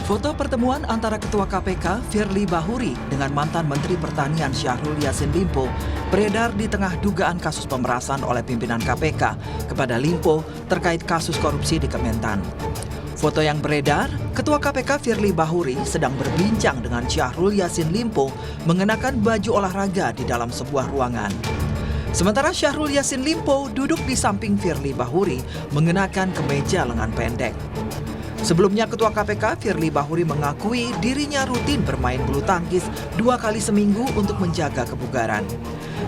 Foto pertemuan antara Ketua KPK Firly Bahuri dengan mantan Menteri Pertanian Syahrul Yassin Limpo beredar di tengah dugaan kasus pemerasan oleh pimpinan KPK kepada Limpo terkait kasus korupsi di Kementan. Foto yang beredar, Ketua KPK Firly Bahuri sedang berbincang dengan Syahrul Yassin Limpo mengenakan baju olahraga di dalam sebuah ruangan. Sementara Syahrul Yassin Limpo duduk di samping Firly Bahuri mengenakan kemeja lengan pendek. Sebelumnya Ketua KPK Firly Bahuri mengakui dirinya rutin bermain bulu tangkis 2 kali seminggu untuk menjaga kebugaran.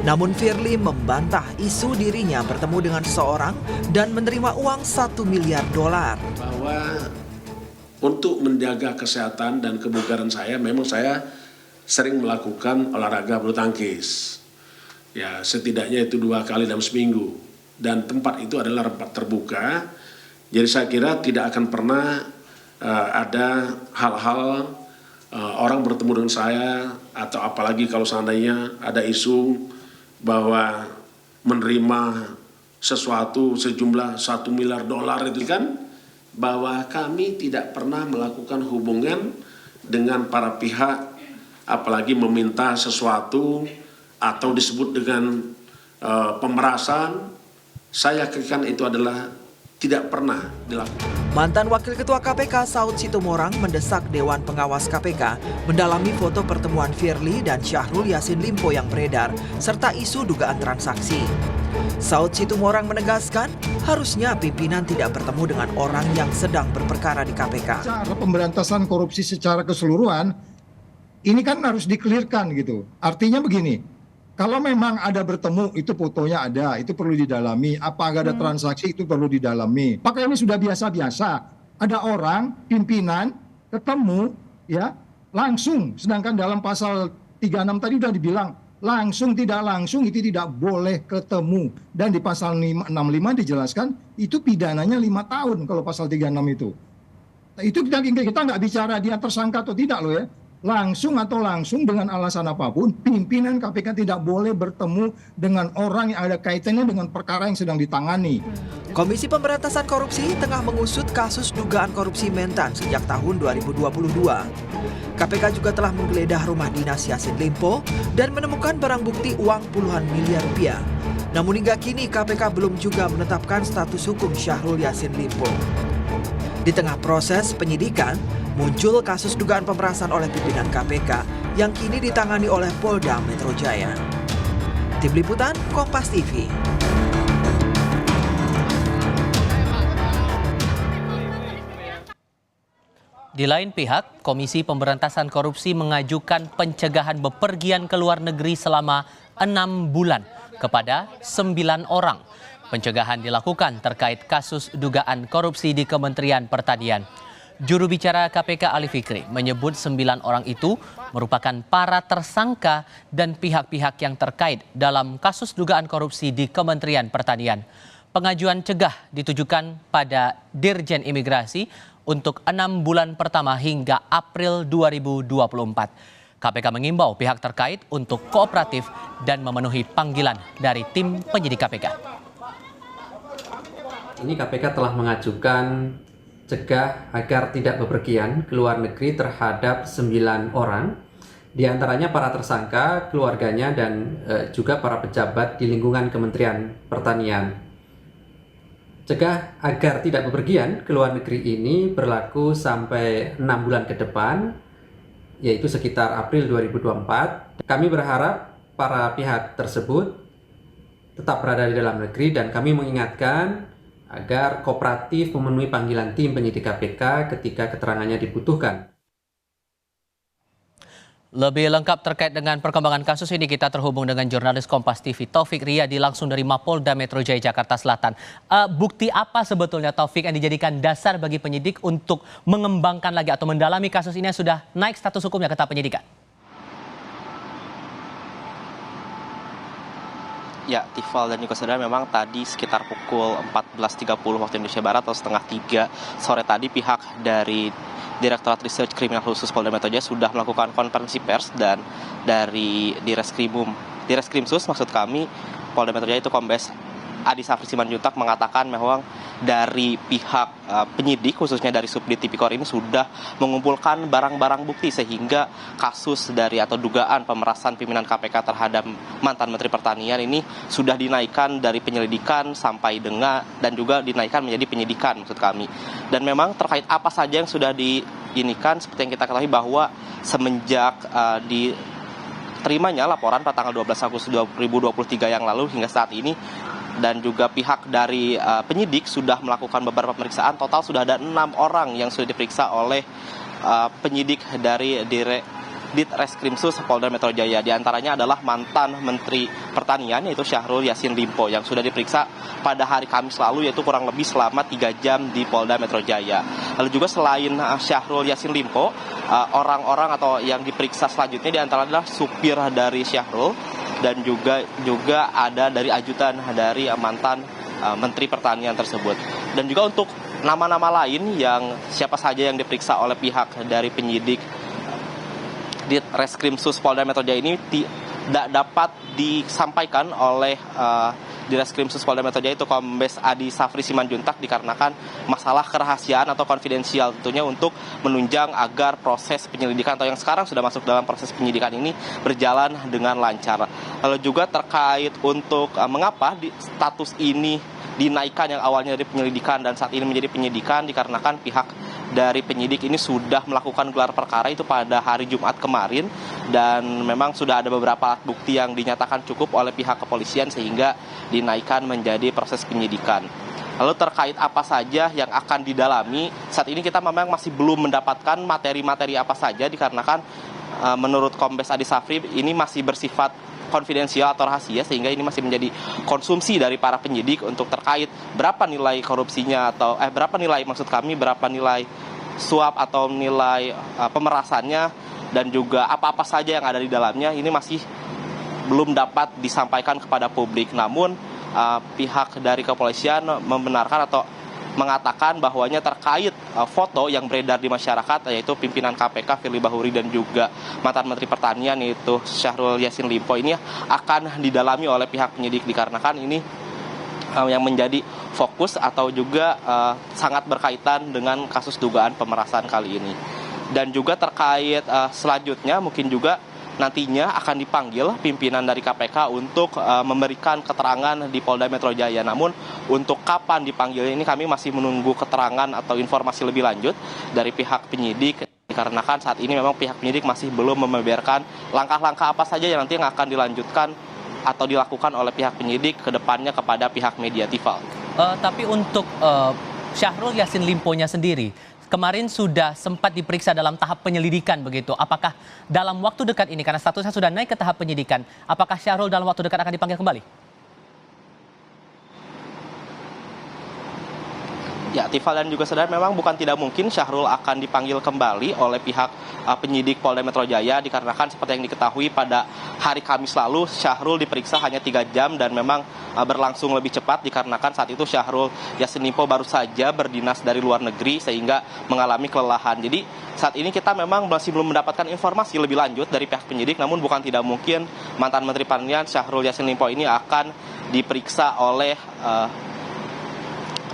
Namun Firly membantah isu dirinya bertemu dengan seseorang dan menerima uang $1 miliar. Bahwa untuk menjaga kesehatan dan kebugaran saya, memang saya sering melakukan olahraga bulu tangkis. Ya, setidaknya itu 2 kali dalam seminggu. Dan tempat itu adalah tempat terbuka. Jadi saya kira tidak akan pernah ada hal-hal orang bertemu dengan saya, atau apalagi kalau seandainya ada isu bahwa menerima sesuatu sejumlah $1 miliar itu kan, bahwa kami tidak pernah melakukan hubungan dengan para pihak, apalagi meminta sesuatu atau disebut dengan pemerasan. Saya yakin itu adalah tidak pernah dilakukan. Mantan Wakil Ketua KPK Saud Situmorang mendesak Dewan Pengawas KPK mendalami foto pertemuan Firly dan Syahrul Yassin Limpo yang beredar, serta isu dugaan transaksi. Saud Situmorang menegaskan harusnya pimpinan tidak bertemu dengan orang yang sedang berperkara di KPK. Cara pemberantasan korupsi secara keseluruhan, ini kan harus dikelirkan gitu. Artinya begini, kalau memang ada bertemu, itu fotonya ada, itu perlu didalami. Apa ada transaksi, itu perlu didalami. Maka ini sudah biasa-biasa. Ada orang, pimpinan, ketemu, ya langsung. Sedangkan dalam pasal 36 tadi sudah dibilang, langsung tidak langsung itu tidak boleh ketemu. Dan di pasal 65 dijelaskan, itu pidananya 5 tahun kalau pasal 36 itu. Itu kita nggak bicara dia tersangka atau tidak loh ya. Langsung atau langsung dengan alasan apapun, pimpinan KPK tidak boleh bertemu dengan orang yang ada kaitannya dengan perkara yang sedang ditangani. Komisi Pemberantasan Korupsi tengah mengusut kasus dugaan korupsi Mentan sejak tahun 2022. KPK juga telah menggeledah rumah dinas Yassin Limpo dan menemukan barang bukti uang puluhan miliar rupiah. Namun hingga kini KPK belum juga menetapkan status hukum Syahrul Yassin Limpo. Di tengah proses penyidikan, muncul kasus dugaan pemerasan oleh pimpinan KPK yang kini ditangani oleh Polda Metro Jaya. Tim Liputan Kompas TV. Di lain pihak, Komisi Pemberantasan Korupsi mengajukan pencegahan bepergian ke luar negeri selama 6 bulan kepada 9 orang. Pencegahan dilakukan terkait kasus dugaan korupsi di Kementerian Pertanian. Juru bicara KPK Ali Fikri menyebut 9 orang itu merupakan para tersangka dan pihak-pihak yang terkait dalam kasus dugaan korupsi di Kementerian Pertanian. Pengajuan cegah ditujukan pada Dirjen Imigrasi untuk 6 bulan pertama hingga April 2024. KPK mengimbau pihak terkait untuk kooperatif dan memenuhi panggilan dari tim penyidik KPK. Ini KPK telah mengajukan cegah agar tidak bepergian ke luar negeri terhadap 9 orang, di antaranya para tersangka, keluarganya, dan juga para pejabat di lingkungan Kementerian Pertanian. Cegah agar tidak bepergian ke luar negeri ini berlaku sampai 6 bulan ke depan, yaitu sekitar April 2024. Kami berharap para pihak tersebut tetap berada di dalam negeri dan kami mengingatkan agar kooperatif memenuhi panggilan tim penyidik KPK ketika keterangannya dibutuhkan. Lebih lengkap terkait dengan perkembangan kasus ini kita terhubung dengan jurnalis Kompas TV Taufik Riyadi langsung dari Mapolda Metro Jaya Jakarta Selatan. Bukti apa sebetulnya Taufik yang dijadikan dasar bagi penyidik untuk mengembangkan lagi atau mendalami kasus ini yang sudah naik status hukumnya ke tahap penyidikan? Ya, Tifal dan Niko saudara, memang tadi sekitar pukul 14.30 waktu Indonesia Barat atau setengah 3 sore tadi pihak dari Direktorat Research Kriminal Khusus Polda Metro Jaya sudah melakukan konferensi pers, dan dari Direskrimsus maksud kami Polda Metro Jaya itu Kombes Adi Safri Simanjuntak mengatakan bahwa dari pihak penyidik khususnya dari Subdit Tipikor ini sudah mengumpulkan barang-barang bukti sehingga kasus dari atau dugaan pemerasan pimpinan KPK terhadap mantan Menteri Pertanian ini sudah dinaikkan dari penyelidikan sampai dengan dan juga dinaikkan menjadi penyidikan maksud kami. Dan memang terkait apa saja yang sudah diinikan seperti yang kita ketahui bahwa semenjak diterimanya laporan pada tanggal 12 Agustus 2023 yang lalu hingga saat ini dan juga pihak dari penyidik sudah melakukan beberapa pemeriksaan. Total sudah ada 6 orang yang sudah diperiksa oleh penyidik dari Ditreskrimsus Polda Metro Jaya. Di antaranya adalah mantan Menteri Pertanian yaitu Syahrul Yassin Limpo yang sudah diperiksa pada hari Kamis lalu yaitu kurang lebih selama 3 jam di Polda Metro Jaya. Lalu juga selain Syahrul Yassin Limpo, orang-orang atau yang diperiksa selanjutnya di antaranya adalah supir dari Syahrul dan juga ada dari ajudan dari mantan Menteri Pertanian tersebut. Dan juga untuk nama-nama lain yang siapa saja yang diperiksa oleh pihak dari penyidik di Reskrimsus Polda Metro Jaya ini tidak dapat disampaikan oleh di Reskrimsus Polda Metro Jaya itu Kombes Adi Safri Simanjuntak dikarenakan masalah kerahasiaan atau konfidensial tentunya untuk menunjang agar proses penyelidikan atau yang sekarang sudah masuk dalam proses penyidikan ini berjalan dengan lancar. Lalu juga terkait untuk mengapa status ini dinaikkan yang awalnya dari penyelidikan dan saat ini menjadi penyidikan dikarenakan pihak dari penyidik ini sudah melakukan gelar perkara itu pada hari Jumat kemarin dan memang sudah ada beberapa alat bukti yang dinyatakan cukup oleh pihak kepolisian sehingga dinaikkan menjadi proses penyidikan. Lalu terkait apa saja yang akan didalami, saat ini kita memang masih belum mendapatkan materi-materi apa saja dikarenakan menurut Kombes Adi Safri ini masih bersifat konfidensial atau rahasia sehingga ini masih menjadi konsumsi dari para penyidik untuk terkait berapa nilai korupsinya atau berapa nilai suap atau nilai pemerasannya dan juga apa-apa saja yang ada di dalamnya ini masih belum dapat disampaikan kepada publik. Namun pihak dari kepolisian membenarkan atau mengatakan bahwanya terkait foto yang beredar di masyarakat yaitu pimpinan KPK Firly Bahuri dan juga mantan Menteri Pertanian yaitu Syahrul Yassin Limpo ini akan didalami oleh pihak penyidik dikarenakan ini yang menjadi fokus atau juga sangat berkaitan dengan kasus dugaan pemerasan kali ini. Dan juga terkait selanjutnya mungkin juga nantinya akan dipanggil pimpinan dari KPK untuk memberikan keterangan di Polda Metro Jaya. Namun untuk kapan dipanggil ini kami masih menunggu keterangan atau informasi lebih lanjut dari pihak penyidik. Dikarenakan saat ini memang pihak penyidik masih belum membeberkan langkah-langkah apa saja yang nanti yang akan dilanjutkan atau dilakukan oleh pihak penyidik ke depannya kepada pihak media Tifal. Tapi untuk Syahrul Yassin Limpo-nya sendiri, kemarin sudah sempat diperiksa dalam tahap penyelidikan begitu. Apakah dalam waktu dekat ini, karena statusnya sudah naik ke tahap penyidikan, apakah Syahrul dalam waktu dekat akan dipanggil kembali? Ya, Tifal dan juga saudara, memang bukan tidak mungkin Syahrul akan dipanggil kembali oleh pihak penyidik Polda Metro Jaya dikarenakan seperti yang diketahui pada hari Kamis lalu Syahrul diperiksa hanya 3 jam dan memang berlangsung lebih cepat dikarenakan saat itu Syahrul Yassin Limpo baru saja berdinas dari luar negeri sehingga mengalami kelelahan. Jadi saat ini kita memang masih belum mendapatkan informasi lebih lanjut dari pihak penyidik, namun bukan tidak mungkin mantan Menteri Pertanian Syahrul Yassin Limpo ini akan diperiksa oleh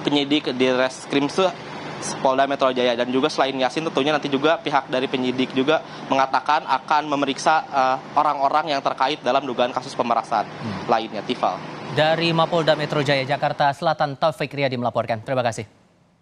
penyidik di Reskrimsus Polda Metro Jaya. Dan juga selain Yassin tentunya nanti juga pihak dari penyidik juga mengatakan akan memeriksa orang-orang yang terkait dalam dugaan kasus pemerasan lainnya. Tifal. Dari Mapolda Metro Jaya Jakarta Selatan, Taufik Riyadi melaporkan. Terima kasih.